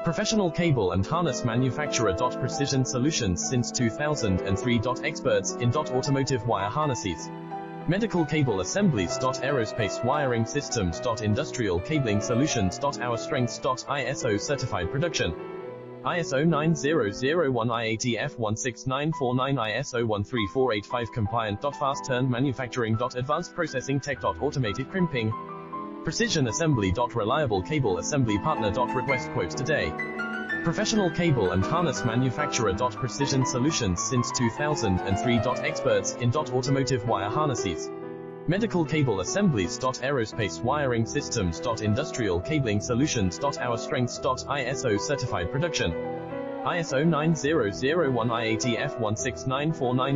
Professional cable and harness manufacturer. Precision solutions since 2003. Experts in automotive wire harnesses, medical cable assemblies. Aerospace wiring systems. Industrial cabling solutions. Our strengths. ISO certified production. ISO 9001 IATF 16949 ISO 13485 compliant. Fast turn manufacturing. Advanced processing tech. Automated crimping. Precision assembly. Reliable cable assembly partner. Request quotes today. Professional cable and harness manufacturer. Precision solutions since 2003. Experts in automotive wire harnesses, medical cable assemblies. Aerospace wiring systems. Industrial cabling solutions. Our strengths. ISO certified production. ISO 9001 IATF 16949